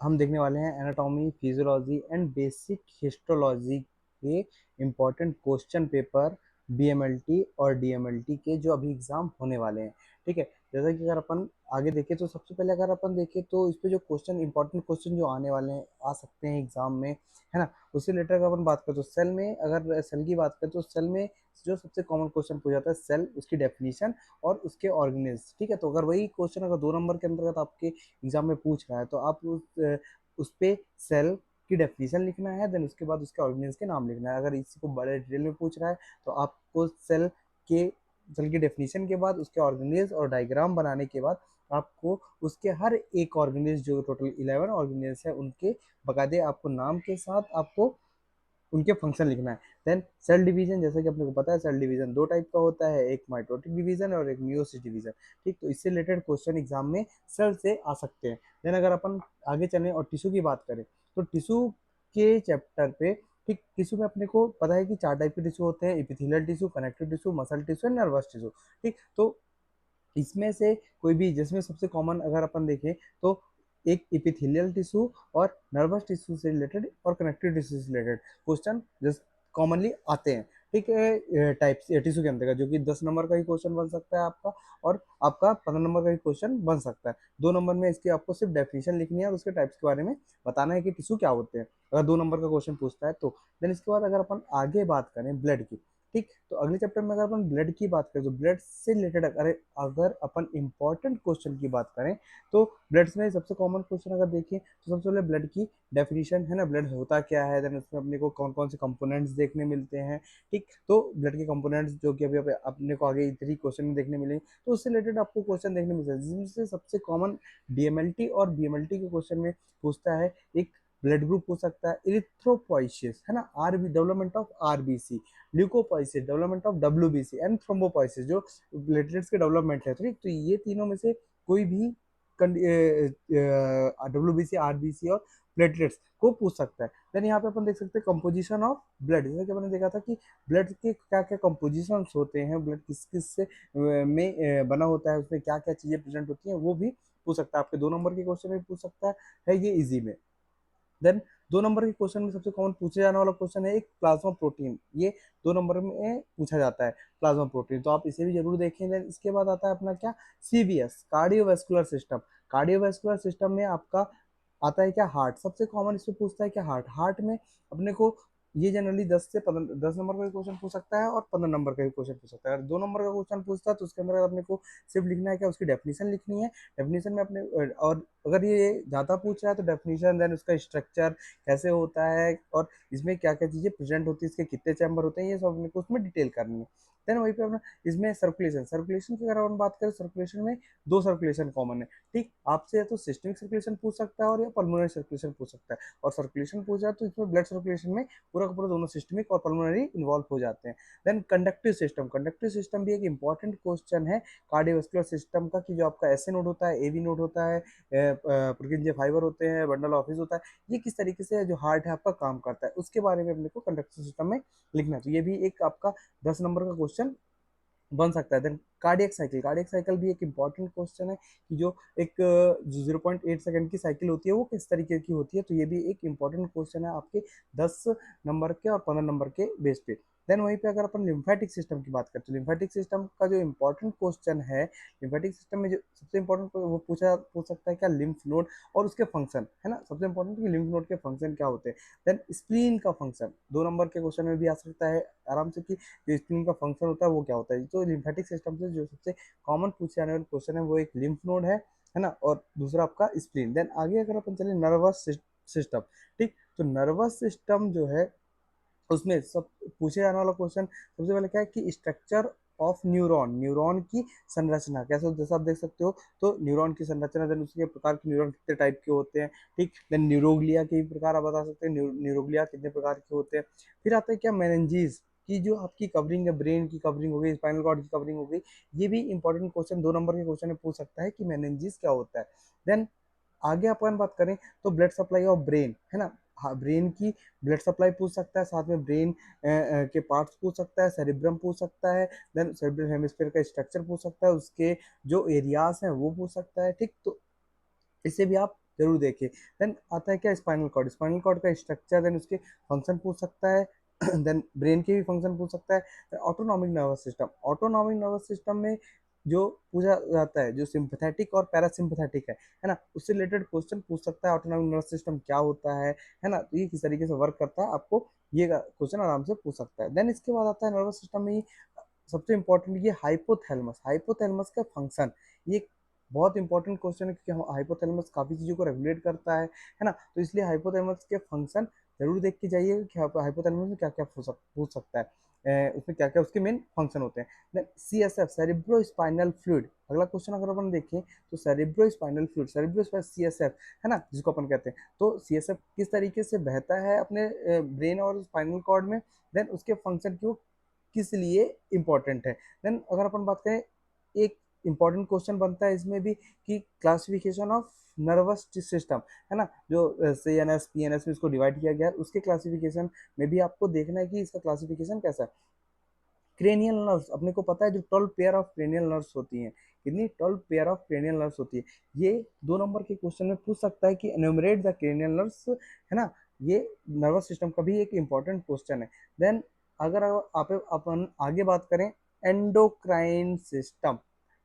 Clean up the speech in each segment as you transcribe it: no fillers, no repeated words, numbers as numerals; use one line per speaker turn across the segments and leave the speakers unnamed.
हम देखने वाले हैं anatomy, physiology and basic histology के इम्पोर्टेंट क्वेश्चन पेपर बीएमएलटी और डीएमएलटी के जो अभी एग्जाम होने वाले हैं। ठीक है, जैसा कि अगर अपन आगे देखें तो सबसे पहले अगर अपन देखें तो इस पे जो क्वेश्चन इंपॉर्टेंट क्वेश्चन जो आने वाले हैं, आ सकते हैं एग्जाम में, है ना, उससे रिलेटेड अगर अपन बात करें तो सेल में, अगर सेल की बात करें तो सेल में जो सबसे कॉमन क्वेश्चन पूछा जाता है सेल, उसकी डेफिनेशन और उसके ऑर्गेनिज। ठीक है, तो अगर वही क्वेश्चन अगर 2 नंबर के अंतर्गत आपके एग्जाम में पूछ रहा है तो आप उस पे सेल की डेफिनेशन लिखना है, देन उसके बाद उसके ऑर्गेनिज के नाम लिखना है। अगर इसी को बड़े डिटेल में पूछ रहा है तो आपको के सेल की डेफिनेशन के बाद उसके ऑर्गेनिज और डायग्राम बनाने के बाद आपको उसके हर एक ऑर्गेनिज, जो टोटल 11 ऑर्गेनिज है, उनके बकायदे आपको नाम के साथ आपको उनके फंक्शन लिखना है। देन सेल डिवीजन, जैसा कि अपने को पता है सेल डिवीजन दो टाइप का होता है, एक माइटोटिक डिवीजन और एक मियोसिस डिवीजन। ठीक, तो इससे रिलेटेड क्वेश्चन एग्जाम में सेल से आ सकते हैं। देन अगर अपन आगे चलें और टिश्यू की बात करें तो टिश्यू के चैप्टर पे, ठीक, टिश्यू में अपने को पता है कि 4 टाइप के टिश्यू होते हैं, epithelial tissue, connective tissue, muscle tissue and nervous tissue. ठीक, तो इसमें से कोई भी, जिसमें सबसे कॉमन अगर अपन देखें तो एक एपिथेलियल टिश्यू और नर्वस टिश्यू से रिलेटेड और कनेक्टिव टिश्यू से रिलेटेड क्वेश्चन जस्ट कॉमनली आते हैं। ठीक है, टाइप टिश्यू के अंतर्गत, जो कि 10 नंबर का ही क्वेश्चन बन सकता है आपका, और आपका 15 नंबर का ही क्वेश्चन बन सकता है। 2 नंबर में इसकी आपको सिर्फ डेफिनेशन लिखनी है और उसके टाइप्स के बारे में बताना है कि टिश्यू क्या होते हैं, अगर 2 नंबर का क्वेश्चन पूछता है तो। देन इसके बाद अगर अपन आगे बात करें ब्लड की, ठीक, तो अगले चैप्टर में अगर अपन ब्लड की बात करें तो ब्लड से रिलेटेड अगर अगर अपन इंपॉर्टेंट क्वेश्चन की बात करें तो ब्लड में सबसे कॉमन क्वेश्चन अगर देखें तो सबसे पहले ब्लड की डेफिनेशन है ना, ब्लड होता क्या है, देन उसमें अपने को कौन कौन से कंपोनेंट्स देखने मिलते हैं। ठीक, तो ब्लड के कंपोनेंट्स जो कि अभी अपने को आगे 3 क्वेश्चन में देखने मिलेंगे, तो उससे रिलेटेड आपको क्वेश्चन देखने मिलते हैं, जिनसे सबसे कॉमन डीएमएलटी और बीएमएलटी के क्वेश्चन में पूछता है। एक ब्लड ग्रुप हो सकता है इरिथ्रोपोइसिस, है ना, RB development of RBC, leucopoiesis development of WBC and thrombopoiesis जो प्लेटलेट्स के डेवलपमेंट है। ठीक, तो ये तीनों में से कोई भी डब्ल्यूबीसी, आरबीसी और प्लेटलेट्स को पूछ सकता है। देन यहाँ पे अपन देख सकते हैं कंपोजिशन ऑफ ब्लड, जैसे कि अपन ने देखा था कि ब्लड के क्या क्या कंपोजिशन होते हैं, ब्लड किस किस से में बना होता है, उसमें क्या क्या चीजें प्रेजेंट होती हैं, वो भी पूछ सकता है। आपके 2 नंबर के क्वेश्चन में पूछ सकता है ये इजी में। देन 2 नंबर के क्वेश्चन में सबसे कॉमन पूछे जाने वाला क्वेश्चन है एक प्लाज्मा प्रोटीन, ये 2 नंबर में पूछा जाता है, प्लाज्मा प्रोटीन, तो आप इसे भी जरूर देखें। देन इसके बाद आता है अपना क्या, CVS, cardiovascular system. Cardiovascular system में आपका आता है क्या, हार्ट, सबसे कॉमन इसमें पूछता है क्या, हार्ट। हार्ट में अपने को ये जनरली 10 नंबर का क्वेश्चन पूछ सकता है और 15 नंबर का भी क्वेश्चन पूछ सकता है। अगर 2 नंबर का क्वेश्चन पूछता है तो उसके अंदर अपने को सिर्फ लिखना है क्या, उसकी डेफिनेशन लिखनी है। डेफिनेशन में अपने, और अगर ये ज़्यादा पूछ रहा है तो डेफिनेशन, देन उसका स्ट्रक्चर कैसे होता है और इसमें क्या क्या चीज़ें प्रेजेंट होती है, इसके कितने चैम्बर होते हैं, ये सब अपने को उसमें डिटेल करनी है। देन वहीं पे अपना इसमें सर्कुलेशन, सर्कुलेशन की अगर हम बात करें, सर्कुलेशन में 2 सर्कुलेशन कॉमन है। ठीक, आपसे या तो सिस्टमिक सर्कुलेशन पूछ सकता है और या पल्मोनरी सर्कुलेशन पूछ सकता है, और सर्कुलेशन पूछ रहा है तो इसमें ब्लड सर्कुलेशन में पूरा का पूरा दोनों सिस्टमिक और पल्मोनरी इन्वॉल्व हो जाते हैं। Then conductive system, conductive system भी एक इंपॉर्टेंट क्वेश्चन है कार्डियोवास्कुलर सिस्टम का, कि जो आपका एसए नोड होता है, एवी नोड होता है, पुर्किंजे फाइबर होते हैं, बंडल ऑफिस होता है, ये किस तरीके से जो हार्ट है आपका काम करता है, उसके बारे में अपने को कंडक्टिव सिस्टम में लिखना है। तो ये भी एक आपका 10 नंबर का क्वेश्चन बन सकता है। Then cardiac cycle, cardiac cycle भी एक इंपॉर्टेंट क्वेश्चन है कि जो एक 0.8 सेकंड की साइकिल होती है वो किस तरीके की होती है, तो ये भी एक इंपॉर्टेंट क्वेश्चन है आपके 10 नंबर के और 15 नंबर के बेस पे। देन वहीं पे अगर अपन लिम्फेटिक सिस्टम की बात करते हैं, लिम्फेटिक सिस्टम का जो इंपॉर्टेंट क्वेश्चन है, लिम्फेटिक सिस्टम में जो सबसे इंपॉर्टेंट वो पूछ सकता है क्या, लिम्फ नोड और उसके फंक्शन, है ना, सबसे इंपॉर्टेंट कि लिम्फ नोड के फंक्शन क्या होते हैं। देन स्प्लीन का फंक्शन 2 नंबर के क्वेश्चन में भी आ सकता है आराम से, कि जो स्प्लीन का फंक्शन होता है वो क्या होता है। तो लिम्फेटिक सिस्टम से जो सबसे कॉमन पूछे जाने वाले क्वेश्चन है वो एक लिम्फ नोड है ना, और दूसरा आपका स्प्लीन। देन आगे अगर अपन चले नर्वस सिस्टम, ठीक, तो नर्वस सिस्टम जो है उसमें सब पूछे जाने वाला क्वेश्चन सबसे पहले क्या है कि स्ट्रक्चर ऑफ न्यूरॉन, न्यूरॉन की संरचना कैसे होती है, जैसा आप देख सकते हो, तो न्यूरॉन की संरचना, देन उसके प्रकार के न्यूरॉन कितने टाइप के होते हैं। ठीक, देन न्यूरोग्लिया के भी प्रकार आप बता सकते हैं, न्यूरोग्लिया कितने प्रकार के होते हैं। फिर आता है क्या, मेनिंजीज की जो आपकी कवरिंग है, ब्रेन की कवरिंग हो गई, स्पाइनल कॉर्ड की कवरिंग हो गई, ये भी इंपॉर्टेंट क्वेश्चन 2 नंबर के क्वेश्चन में पूछ सकता है कि मेनिंजीज क्या होता है। देन आगे अपन बात करें तो ब्लड सप्लाई ऑफ ब्रेन, है ना, हाँ, ब्रेन की ब्लड सप्लाई पूछ सकता है, साथ में ब्रेन के पार्ट्स पूछ सकता है, सेरिब्रम पूछ सकता है, देन सेरिब्रल हेमिस्फीयर का स्ट्रक्चर पूछ सकता है, उसके जो एरियाज हैं वो पूछ सकता है। ठीक, तो इससे भी आप जरूर देखें। देन आता है क्या, स्पाइनल कॉर्ड। स्पाइनल कॉर्ड का स्ट्रक्चर, देन उसके फंक्शन पूछ सकता है। देन ब्रेन के भी फंक्शन पूछ सकता है। Autonomic nervous system, autonomic nervous system में जो पूछा जाता है, जो सिंपैथेटिक और पैरासिम्पैथेटिक है ना, उससे रिलेटेड क्वेश्चन पूछ सकता है। ऑटोनॉमिक नर्वस सिस्टम क्या होता है ना, तो ये किस तरीके से वर्क करता है, आपको ये क्वेश्चन आराम से पूछ सकता है। देन इसके बाद आता है नर्वस सिस्टम में सबसे इंपॉर्टेंट ये हाइपोथैलेमस। हाइपोथैलेमस का फंक्शन, ये एक बहुत इंपॉर्टेंट क्वेश्चन है, क्योंकि हाइपोथैलेमस काफी चीजों को रेगुलेट करता है ना, तो इसलिए हाइपोथैलेमस के फंक्शन जरूर देख के जाइए कि हाइपोथैलेमस में क्या क्या पूछ सकता है, उसमें क्या क्या उसके मेन फंक्शन होते हैं। Then CSF, cerebro spinal fluid, अगला क्वेश्चन अगर अपन देखें तो cerebro spinal fluid, cerebro CSF है ना, जिसको अपन कहते हैं, तो CSF किस तरीके से बहता है अपने ब्रेन और स्पाइनल कॉर्ड में, देन उसके फंक्शन की वो किस लिए इम्पोर्टेंट है। देन अगर अपन बात करें, एक इम्पोर्टेंट क्वेश्चन बनता है इसमें भी कि क्लासिफिकेशन ऑफ नर्वस सिस्टम है ना, जो CNS PNS में इसको डिवाइड किया गया है, उसके क्लासिफिकेशन में भी आपको देखना है कि इसका क्लासिफिकेशन कैसा है। क्रेनियल नर्व्स, अपने को पता है जो 12 पेयर ऑफ क्रेनियल नर्व्स होती हैं, कितनी 12 पेयर ऑफ क्रेनियल नर्व्स होती है, ये 2 नंबर के क्वेश्चन में पूछ सकता है कि एन्यूमरेट द क्रेनियल नर्व्स, है ना, ये नर्वस सिस्टम का भी एक इंपॉर्टेंट क्वेश्चन है। देन अगर आप अपन आगे बात करें, एंडोक्राइन सिस्टम,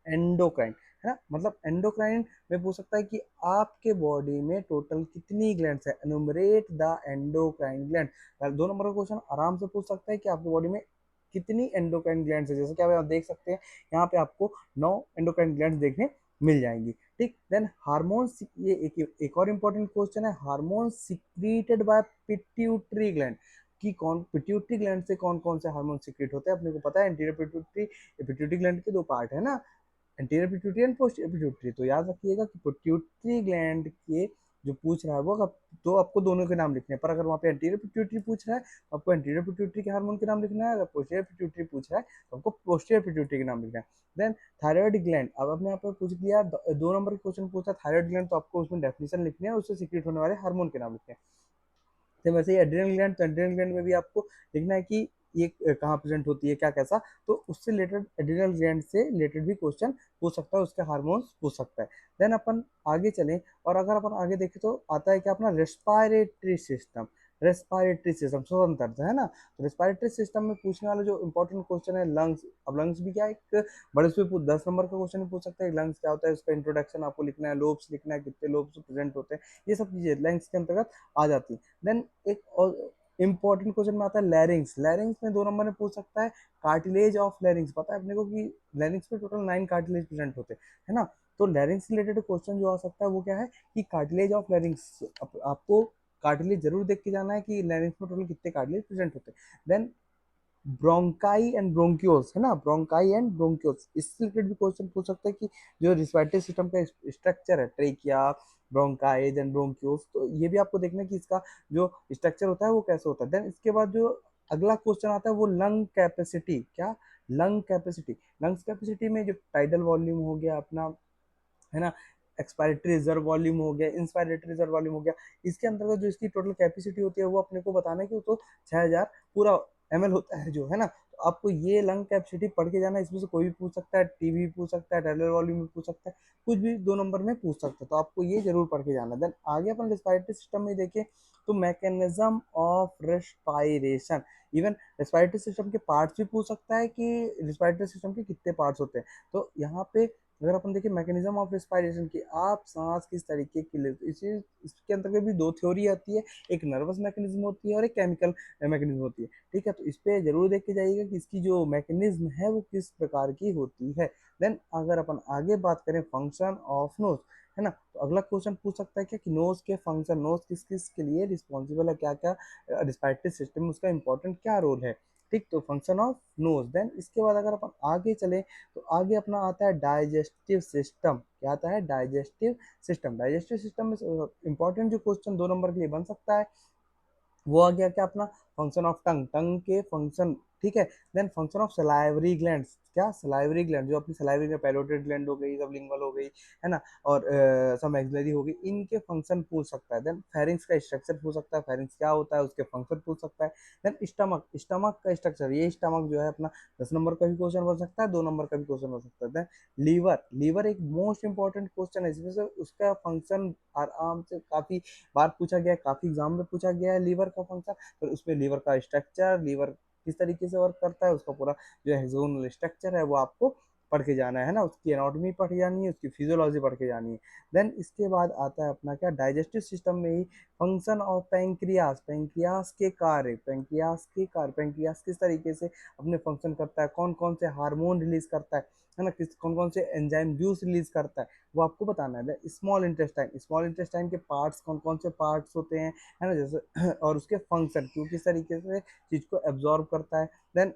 एंडोक्राइन है ना, मतलब एंडोक्राइन में पूछ सकता है कि आपके बॉडी में टोटल कितनी ग्लैंड्स है, enumerate the endocrine gland. 2 number का क्वेश्चन आराम से पूछ सकता है कि आपकी बॉडी में कितनी एंडोक्राइन ग्लैंड्स है, जैसे कि आप देख सकते हैं यहाँ पे आपको 9 एंडोक्राइन ग्लैंड्स देखने मिल जाएंगी। ठीक, देन हार्मोन्स, ये एक और इम्पोर्टेंट क्वेश्चन है, hormone secreted by pituitary gland, कि कौन पिट्यूटरी ग्लैंड से कौन कौन से हार्मोन सिक्रीट होते हैं। अपने को पता है एंटीरियर पिट्यूटरी, पिट्यूटरी ग्लैंड के 2 पार्ट है ना, anterior pituitary and posterior pituitary. तो याद रखिएगा कि पिट्यूटरी ग्लैंड के जो पूछ रहा है वो तो आपको दोनों के नाम लिखने हैं, पर अगर वहाँ पे एंटीरियर पिट्यूटरी पूछ रहा है तो आपको एंटीरियर पिट्यूटरी के हार्मोन के नाम लिखना है, अगर पोस्टीरियर पिट्यूटरी पूछ रहा है तो आपको पोस्टीरियर पिट्यूटरी के नाम लिखना है। देन थायराइड ग्लैंड, अब अपने यहाँ पे पूछ दिया, 2 नंबर के क्वेश्चन पूछा थायराइड ग्लैंड, तो आपको उसमें डेफिनेशन लिखनी है, उससे सीक्रेट होने वाले हार्मोन के नाम लिखने हैं। तो वैसे ही एड्रिनल ग्लैंड, तो एड्रिनल ग्लैंड में भी आपको देखना है कि ये कहाँ प्रेजेंट होती है, क्या कैसा, तो उससे रिलेटेड एड्रिनल ग्लैंड से रिलेटेड भी क्वेश्चन पूछ सकता है, उसके हार्मोन्स पूछ सकता है। देन अपन आगे चलें, और अगर अपन आगे देखें तो आता है कि अपना रेस्पायरेटरी सिस्टम, रेस्पायरेटरी सिस्टम स्वतंत्र है ना, तो रेस्पायरेटरी सिस्टम में पूछने वाला जो इंपॉर्टेंट क्वेश्चन है लंग्स। अब लंग्स भी क्या है, एक बड़े से 10 नंबर का क्वेश्चन पूछ सकता है, लंग्स क्या होता है, उसका इंट्रोडक्शन आपको लिखना है, लोब्स लिखना है, कितने लोब्स प्रेजेंट होते हैं, ये सब चीजें लंग्स के अंतर्गत आ जाती है। देन एक और इंपॉर्टेंट क्वेश्चन में आता है लैरिंग्स। लैरिंग्स में 2 नंबर में पूछ सकता है कार्टिलेज ऑफ लैरिंग्स। पता है अपने को कि लैरिंग्स में टोटल 9 कार्टिलेज प्रेजेंट होते हैं, है ना, तो लैरिंग्स से रिलेटेड क्वेश्चन जो आ सकता है वो क्या है कि कार्टिलेज ऑफ लैरिंग्स। आपको कार्टिलेज जरूर देख के जाना है कि लैरिंग्स में टोटल कितने कार्टिलेज प्रेजेंट होते हैं। देन ब्रोंकाई एंड ब्रोंक्यूल्स है ना, ब्रोंकाई एंड ब्रोंक्यूल्स, इससे रिलेटेड भी क्वेश्चन पूछ सकते हैं कि जो रिस्पिरेटरी सिस्टम का स्ट्रक्चर है, ट्रेकिया, ब्रोंकाइज एंड ब्रोंक्यूल्स, तो ये भी आपको देखना है कि इसका जो स्ट्रक्चर होता है वो कैसे होता है। देन इसके बाद जो अगला क्वेश्चन आता है वो लंग कैपेसिटी, क्या, लंग कैपेसिटी। लंग्स कैपेसिटी में जो टाइडल वॉल्यूम हो गया अपना, है ना, एक्सपायरेटरी रिजर्व वॉल्यूम हो गया, इंस्पायरेटरी रिजर्व वॉल्यूम हो गया, इसके अंतर्गत जो इसकी टोटल कैपेसिटी होती है वो अपने को बताना है कि वो तो 6000 पूरा ml होता है जो है ना, तो आपको ये लंग कैपेसिटी पढ़ के जाना है, इसमें से कोई भी पूछ सकता है, टीवी पूछ सकता है, टाइडल वॉल्यूम भी पूछ सकता है, कुछ भी 2 नंबर में पूछ सकता है, तो आपको ये जरूर पढ़ के जाना है। देन आगे अपन रेस्पिरेटरी सिस्टम में देखें तो mechanism of respiration, even respiratory system के पार्ट्स भी पूछ सकता है कि रेस्पिरेटरी सिस्टम के कितने पार्ट्स होते हैं। तो यहाँ पे अगर अपन देखें मैकेनिज्म ऑफ रेस्पिरेशन की, आप सांस किस तरीके की लेते, इसी इसके अंतर्गत भी 2 थ्योरी आती है, एक नर्वस मैकेनिज्म होती है और एक केमिकल मैकेनिज्म होती है। ठीक है, तो इस पे जरूर देख के जाइएगा कि इसकी जो मैकेनिज्म है वो किस प्रकार की होती है। देन अगर अपन आगे बात करें फंक्शन ऑफ नोज, है ना, तो अगला क्वेश्चन पूछ सकता है क्या कि नोज के फंक्शन, नोज किस किस के लिए रिस्पॉन्सिबल है, क्या क्या रिस्पिरेटरी सिस्टम में उसका इंपॉर्टेंट क्या रोल है। ठीक, तो फंक्शन ऑफ नोज। देन इसके बाद अगर अपन आगे चले तो आगे अपना आता है डाइजेस्टिव सिस्टम। क्या आता है, डाइजेस्टिव सिस्टम। डाइजेस्टिव सिस्टम में इंपॉर्टेंट जो क्वेश्चन 2 नंबर के लिए बन सकता है वो आ गया क्या अपना, फंक्शन ऑफ टंग। टंग के फंक्शन ठीक है। Then function of salivary glands, क्या सलाइवरी ग्लैंड, जो अपनी सलाइवरी में पैरोटिड ग्लैंड हो गई, सबलिंगुअल हो गई, है ना, और सब मैक्सिलरी हो गई, इनके फंक्शन पूछ सकता है। देन फेरिंक्स का स्ट्रक्चर पूछ सकता है, फेरिंक्स क्या होता है उसके फंक्शन पूछ सकता है। देन स्टमक, स्टमक का स्ट्रक्चर, ये स्टमक जो है अपना 10 नंबर का भी क्वेश्चन बन सकता है, 2 नंबर का भी क्वेश्चन बन सकता है। देन लीवर, लीवर एक मोस्ट इंपॉर्टेंट क्वेश्चन है, इसमें से उसका फंक्शन आराम से काफी बार पूछा गया है, काफी एग्जाम में पूछा गया है लीवर का फंक्शन। तो उसमें लीवर का स्ट्रक्चर, लीवर किस तरीके से वर्क करता है, उसका पूरा जो हेक्सोनल स्ट्रक्चर है वो आपको पढ़ के जाना है ना, उसकी एनाटॉमी पढ़ के जानी है, उसकी फिजियोलॉजी पढ़ के जानी है। देन इसके बाद आता है अपना क्या, डाइजेस्टिव सिस्टम में ही फंक्शन ऑफ पेंक्रियास, पेंक्रियास के कार्य, पेंक्रियास के कार्य, पेंक्रियास किस तरीके से अपने फंक्शन करता है, कौन कौन से हार्मोन रिलीज करता है ना, किस कौन कौन से एंजाइम जूस रिलीज करता है, वो आपको बताना है। स्मॉल इंटेस्टाइन, स्मॉल इंटेस्टाइन के पार्ट्स कौन कौन से पार्ट्स होते हैं, है ना, जैसे और उसके फंक्शन, क्यों किस तरीके से चीज को एब्जॉर्ब करता है। Then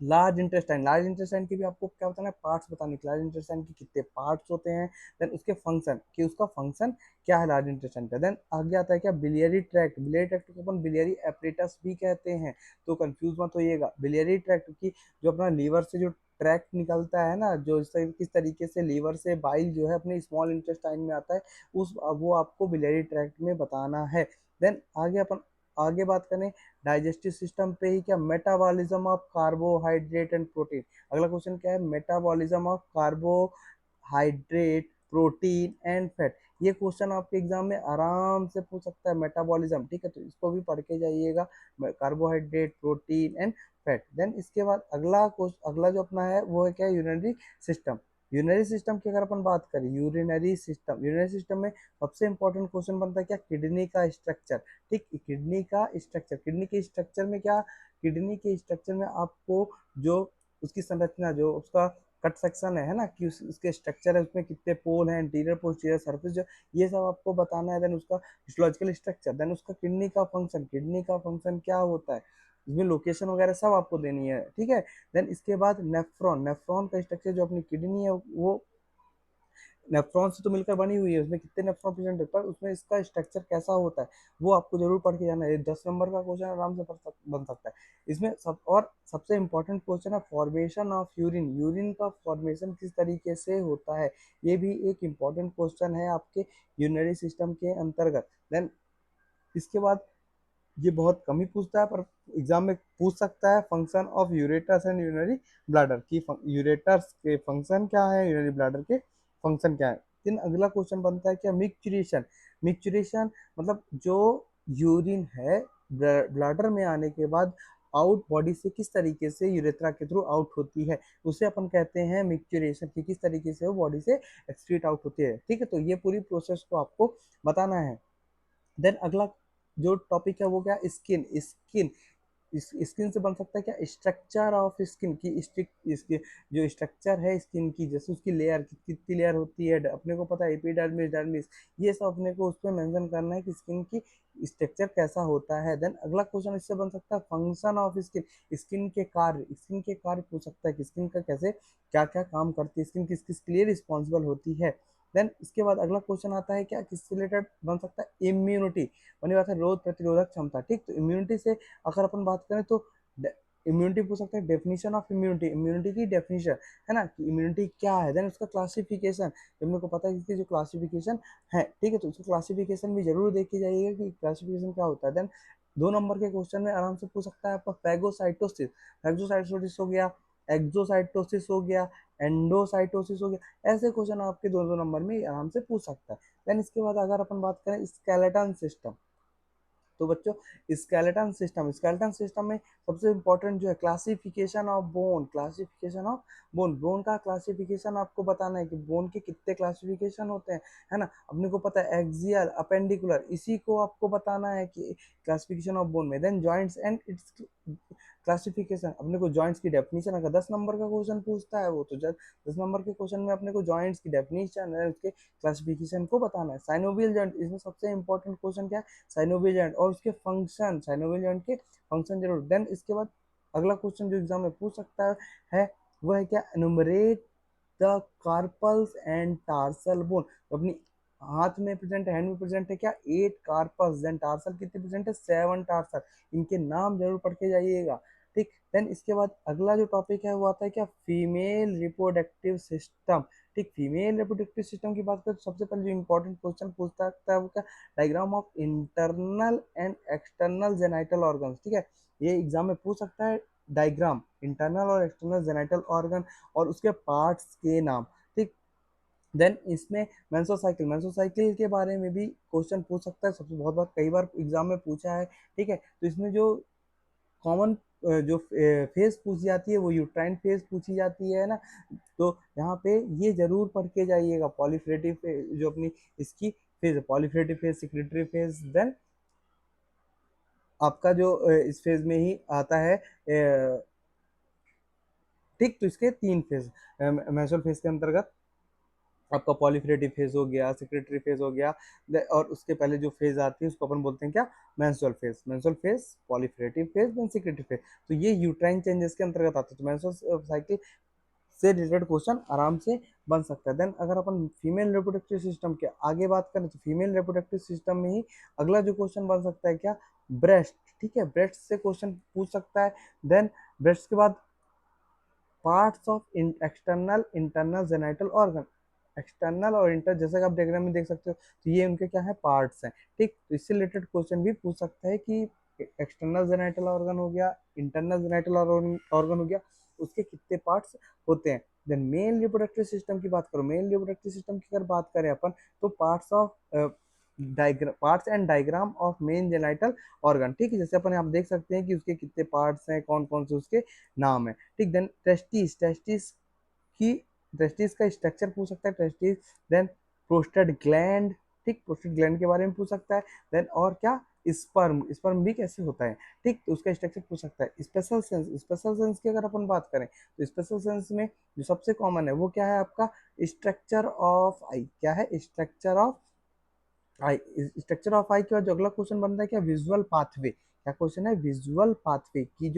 large intestine, large intestine की भी आपको क्या बताना है, पार्ट्स बताने के, लार्ज इंटेस्टाइन के कितने पार्ट्स होते हैं। देन उसके फंक्शन, कि उसका फंक्शन क्या है लार्ज इंटेस्टाइन का। देन आगे आता है क्या, बिलियरी ट्रैक्ट, बिलियरी ट्रैक्ट को अपन बिलियरी एपरेटस भी कहते हैं, तो कंफ्यूज मत होइएगा। बिलियरी ट्रैक्ट की जो अपना लीवर से जो ट्रैक्ट निकलता है ना, जो किस तरीके से लीवर से बाइल जो है अपने स्मॉल इंटेस्टाइन में आता है, उस वो आपको बिलियरी ट्रैक्ट में बताना है। देन आगे अपन आगे बात करें डाइजेस्टिव सिस्टम पे ही, क्या metabolism of carbohydrate and protein. अगला क्वेश्चन क्या है, metabolism of carbohydrate, protein and fat. ये क्वेश्चन आपके एग्जाम में आराम से पूछ सकता है, मेटाबॉलिज्म, ठीक है, तो इसको भी पढ़ के जाइएगा, carbohydrate, protein and fat. Then इसके बाद अगला जो अपना है वो है क्या, यूरिनरी सिस्टम। यूरिनरी सिस्टम की अगर अपन बात करें, यूरिनरी सिस्टम में सबसे इंपॉर्टेंट क्वेश्चन बनता है क्या, किडनी का स्ट्रक्चर। ठीक, किडनी का स्ट्रक्चर, किडनी के स्ट्रक्चर में क्या, किडनी के स्ट्रक्चर में आपको जो उसकी संरचना, जो उसका कट सेक्शन है ना, कि उसके स्ट्रक्चर है, उसमें कितने पोल हैं, इंटीरियर पोस्टीरियर सरफेस, जो ये सब आपको बताना है। देन उसका हिस्टोलॉजिकल स्ट्रक्चर, देन उसका किडनी का फंक्शन, किडनी का फंक्शन क्या होता है, इसमें लोकेशन वगैरह सब आपको देनी है, ठीक है। देन इसके बाद नेफ्रॉन, नेफ्रॉन का स्ट्रक्चर, जो अपनी किडनी है वो नेफ्रॉन से तो मिलकर बनी हुई है, उसमें कितने नेफ्रॉन प्रेजेंट है, पर उसमें इसका स्ट्रक्चर कैसा होता है वो आपको जरूर पढ़ के जाना है। 10 नंबर का क्वेश्चन आराम से बन सकता है इसमें सब। और सबसे इंपॉर्टेंट क्वेश्चन है फॉर्मेशन ऑफ यूरिन, यूरिन का फॉर्मेशन किस तरीके से होता है, ये भी एक इम्पॉर्टेंट क्वेश्चन है आपके यूरिनरी सिस्टम के अंतर्गत। देन इसके बाद ये बहुत कम ही पूछता है, पर एग्जाम में पूछ सकता है, function of ureters and urinary bladder की, यूरेटस के फंक्शन क्या है, यूरिनरी ब्लैडर के फंक्शन क्या है। फिर अगला क्वेश्चन बनता है क्या, मिक्चुरेशन, मिक्चुरेशन मतलब जो यूरिन है ब्लैडर में आने के बाद आउट बॉडी से किस तरीके से यूरेथ्रा के थ्रू आउट होती है, उसे अपन कहते हैं मिक्चुरेशन, कि किस तरीके से वो बॉडी से एक्सक्रीट आउट होती है, ठीक है। तो ये पूरी प्रोसेस को आपको बताना है। देन अगला जो टॉपिक है वो क्या, स्किन, स्किन, इस स्किन से बन सकता है क्या, स्ट्रक्चर ऑफ स्किन की, स्टिक इसके जो स्ट्रक्चर है स्किन की, जैसे उसकी लेयर कितनी लेयर होती है, अपने को पता है एपिडर्मिस, डर्मिस, ये सब अपने को उसमें मेंशन करना है कि स्किन की स्ट्रक्चर कैसा होता है। देन अगला क्वेश्चन इससे बन सकता है फंक्शन ऑफ स्किन, स्किन के कार्य, स्किन के कार्य पूछ सकता है कि स्किन का कैसे क्या क्या काम करती है, स्किन किस किस के लिए रिस्पॉन्सिबल होती है। देन इसके बाद अगला क्वेश्चन आता है क्या, किससे रिलेटेड बन सकता है, इम्यूनिटी, बनी बात है रोग प्रतिरोधक क्षमता, ठीक। तो इम्यूनिटी से अगर अपन बात करें तो इम्यूनिटी पूछ सकते हैं, डेफिनेशन ऑफ इम्यूनिटी, इम्यूनिटी की डेफिनेशन, है ना, कि इम्यूनिटी क्या है। देन उसका क्लासिफिकेशन, जब मेरे को पता है इसकी जो क्लासिफिकेशन है, ठीक है, तो उसका क्लासिफिकेशन भी जरूर देख के जाइएगा कि क्लासिफिकेशन क्या होता है। देन 2 नंबर के क्वेश्चन में आराम से पूछ सकता है आपका फैगोसाइटोसिस, फैगोसाइटोसिस हो गया, एक्सोसाइटोसिस हो गया, एंडोसाइटोसिस हो गया, ऐसे क्वेश्चन आपके 2 2 नंबर में आराम से पूछ सकता है। देन इसके बाद अगर अपन बात करें स्केलेटन सिस्टम, तो बच्चों स्केलेटन सिस्टम में सबसे इंपॉर्टेंट जो है classification of bone, classification of bone, bone का क्लासिफिकेशन आपको बताना है कि बोन के कितने क्लासिफिकेशन होते हैं, है ना, अपने को पता है एक्सियल, अपेंडिकुलर, इसी को आपको बताना है कि क्लासिफिकेशन ऑफ बोन में। Then joints and its classification, अपने को जॉइंट्स की डेफिनेशन, अगर 10 नंबर का क्वेश्चन पूछता है वो तो 10 नंबर के क्वेश्चन में अपने को जॉइंट्स की डेफिनेशन है, उसके क्लासिफिकेशन को बताना है। साइनोवियल जॉइंट, इसमें सबसे इंपॉर्टेंट क्वेश्चन क्या है, साइनोवियल जॉइंट और उसके फंक्शन, साइनोवियल जॉइंट के फंक्शन जरूर। देन इसके बाद अगला क्वेश्चन जो एग्जाम में पूछ सकता है वो है क्या, enumerate the carpals and tarsal bone, तो अपनी हाथ में प्रेजेंट है, हैंड में प्रेजेंट है क्या, 8 कार्पल्स, देन टार्सल कितने प्रेजेंट है, 7 टार्सल, इनके नाम जरूर पढ़ के जाइएगा। ठीक। देन इसके बाद अगला जो टॉपिक है वो आता है क्या, फीमेल रिप्रोडक्टिव सिस्टम। ठीक, फीमेल रिप्रोडक्टिव सिस्टम की बात करें तो सबसे पहले जो इंपॉर्टेंट क्वेश्चन पूछता है वो क्या, diagram of internal and external genital organ. ठीक है, ये एग्जाम में पूछ सकता है, डायग्राम इंटरनल और एक्सटर्नल जेनाइटल ऑर्गन और उसके पार्ट्स के नाम। ठीक। देन इसमें मेंस्ट्रुअल साइकिल के बारे में भी क्वेश्चन पूछ सकता है, सबसे बहुत बार कई बार एग्जाम में पूछा है। ठीक है, तो इसमें जो कॉमन जो फेज पूछी जाती है वो यूट्राइन फेज पूछी जाती है ना, तो यहाँ पे ये जरूर पढ़ के जाइएगा, पॉलीफ्रेटिव जो अपनी इसकी फेज है, पॉलीफ्रेटिव फेज, सिक्रेटरी फेज, देन आपका जो इस फेज में ही आता है। ठीक, तो इसके तीन फेज मेंस्ट्रुअल फेज के अंतर्गत आपका पॉलीफ्रेटिव फेज हो गया, सेक्रेटरी फेज हो गया, और उसके पहले जो फेज आती है उसको अपन बोलते हैं क्या, menstrual phase, proliferative phase, then secretory phase. तो ये यूट्राइन चेंजेस के अंतर्गत आते हैं, तो मेंस्ट्रुअल साइकिल से रिलेटेड क्वेश्चन आराम से बन सकता है। देन अगर अपन फीमेल रिप्रोडक्टिव सिस्टम के आगे बात करें तो फीमेल रिप्रोडक्टिव सिस्टम में ही अगला जो क्वेश्चन बन सकता है क्या, ब्रेस्ट। ठीक है, ब्रेस्ट से क्वेश्चन पूछ सकता है। देन ब्रेस्ट के बाद parts of external internal genital organ, external और इंटर, जैसे कि आप डायग्राम में देख सकते हो, तो ये उनके क्या है, पार्ट्स हैं। ठीक, तो इससे रिलेटेड क्वेश्चन भी पूछ सकता है कि एक्सटर्नल जेनाइटल ऑर्गन हो गया, इंटरनल जेनाइटल ऑर्गन हो गया, उसके कितने पार्ट्स होते हैं। देन मेल रिप्रोडक्टिव सिस्टम की बात करो, मेल रिप्रोडक्टिव सिस्टम की अगर बात करें अपन, तो parts and diagram of main genital organ. ठीक है, जैसे अपन आप देख सकते हैं कि उसके कितने पार्ट्स हैं, कौन कौन से उसके नाम है। ठीक, देन की टेस्टिस का स्ट्रक्चर पूछ सकता है, टेस्टिस। देन प्रोस्टेट ग्लैंड, ठीक, प्रोस्टेट ग्लैंड के बारे में पूछ सकता है। देन और क्या, स्पर्म, स्पर्म भी कैसे होता है। ठीक, तो उसका स्ट्रक्चर पूछ सकता है। स्पेशल सेंस की अगर अपन बात करें तो स्पेशल सेंस में जो सबसे कॉमन है वो क्या है आपका, स्ट्रक्चर ऑफ आई। क्या है, structure of eye. Structure of eye के बाद जो अगला क्वेश्चन बनता है क्या, विजुअल पाथवे। क्या क्वेश्चन है, विजुअल पाथवे की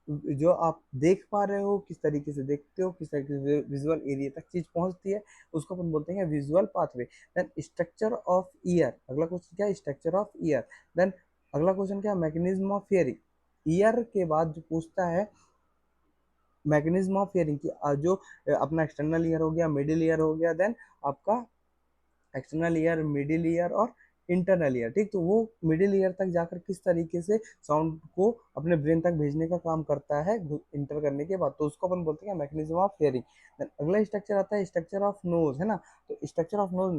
जो आप देख पा रहे हो, किस तरीके से देखते हो, किस तरीके से विजुअल एरिया तक चीज पहुंचती है, उसको अपन बोलते हैं visual pathway. Then structure of ear, अगला क्वेश्चन क्या है, स्ट्रक्चर ऑफ ईयर। देन अगला क्वेश्चन क्या है, मैकेनिज्म ऑफ हियरिंग। ईयर के बाद जो पूछता है मैकेनिज्म ऑफ हियरिंग की, जो अपना एक्सटर्नल ईयर हो गया, मिडिल ईयर हो गया, देन आपका एक्सटर्नल ईयर, मिडिल ईयर और इंटरनल ईयर। ठीक, तो वो मिडिल ईयर तक जाकर किस तरीके से साउंड को अपने ब्रेन तक भेजने का काम करता है इंटर करने के बाद, तो उसको अपन बोलते हैं मैकेनिज्म ऑफ हियरिंग। देन अगला स्ट्रक्चर आता है स्ट्रक्चर ऑफ नोज, है ना, तो स्ट्रक्चर ऑफ नोज,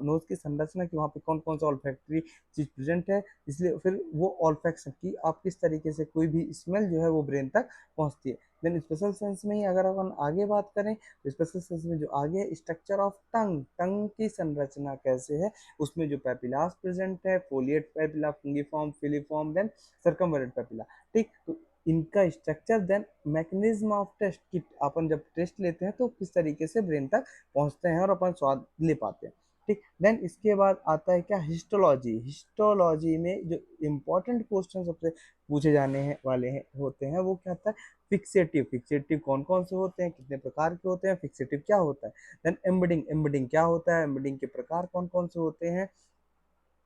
नोज की संरचना की, वहाँ पे कौन कौन सा ऑल्फैक्टरी चीज प्रेजेंट है, इसलिए फिर वो ऑल्फैक्शन की आप किस तरीके से कोई भी स्मेल जो है वो ब्रेन तक पहुंचती है। देन स्पेशल सेंस में ही अगर अपन आगे बात करें, स्पेशल सेंस में जो आगे स्ट्रक्चर ऑफ टंग, टंग की संरचना कैसे है, उसमें जो पेपिलास प्रेजेंट है, foliate papilla, fungiform, filiform, then circumferent papilla. ठीक, तो इनका structure, then mechanism of taste की, अपन जब टेस्ट लेते हैं तो किस तरीके से ब्रेन तक पहुंचते हैं और अपन स्वाद ले पाते हैं। ठीक, देन इसके बाद आता है क्या, हिस्टोलॉजी। हिस्टोलॉजी में जो इम्पोर्टेंट क्वेश्चन सबसे पूछे जाने हैं वाले हैं होते हैं वो क्या होता है, फिक्सेटिव। फिक्सेटिव कौन कौन से होते हैं, कितने प्रकार के होते हैं, फिक्सेटिव क्या होता है। देन एम्बेडिंग, एम्बेडिंग क्या होता है, एम्बेडिंग के प्रकार कौन कौन से होते हैं,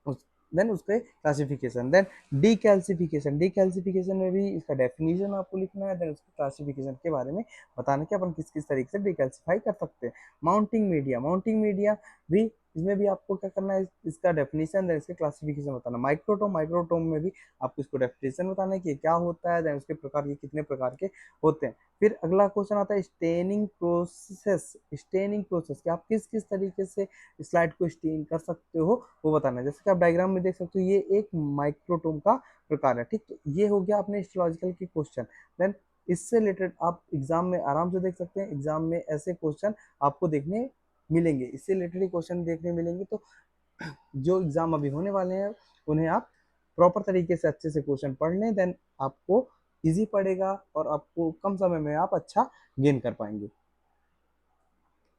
उस देन उसके क्लासिफिकेशन। देन डीकैल्सिफिकेशन, डीकैल्सिफिकेशन में भी इसका डेफिनेशन आपको लिखना है, देन उसके क्लासिफिकेशन के बारे में बताना कि अपन किस किस तरीके से डीकैल्सिफाई कर सकते हैं। माउंटिंग मीडिया, माउंटिंग मीडिया भी, इसमें भी आपको क्या करना है, इसका डेफिनेशन, देन इसके क्लासिफिकेशन बताना। माइक्रोटोम, माइक्रोटोम में भी आपको इसको डेफिनेशन बताना है कि क्या होता है, देन उसके प्रकार के कितने प्रकार के होते हैं। फिर अगला क्वेश्चन आता है स्टेनिंग प्रोसेस। स्टेनिंग प्रोसेस कि आप किस किस तरीके से स्लाइड को स्टेन कर सकते हो वो बताना है। जैसे कि आप डायग्राम में देख सकते हो ये एक माइक्रोटोम का प्रकार है। ठीक, तो ये हो गया अपने हिस्टोलॉजिकल के क्वेश्चन। देन इससे रिलेटेड आप एग्जाम में आराम से देख सकते हैं, एग्जाम में ऐसे क्वेश्चन आपको देखने मिलेंगे, इससे रिलेटेड क्वेश्चन देखने मिलेंगे। तो जो एग्जाम अभी होने वाले हैं उन्हें आप प्रॉपर तरीके से अच्छे से क्वेश्चन पढ़ लें, देन आपको इजी पड़ेगा और आपको कम समय में आप अच्छा गेन कर पाएंगे।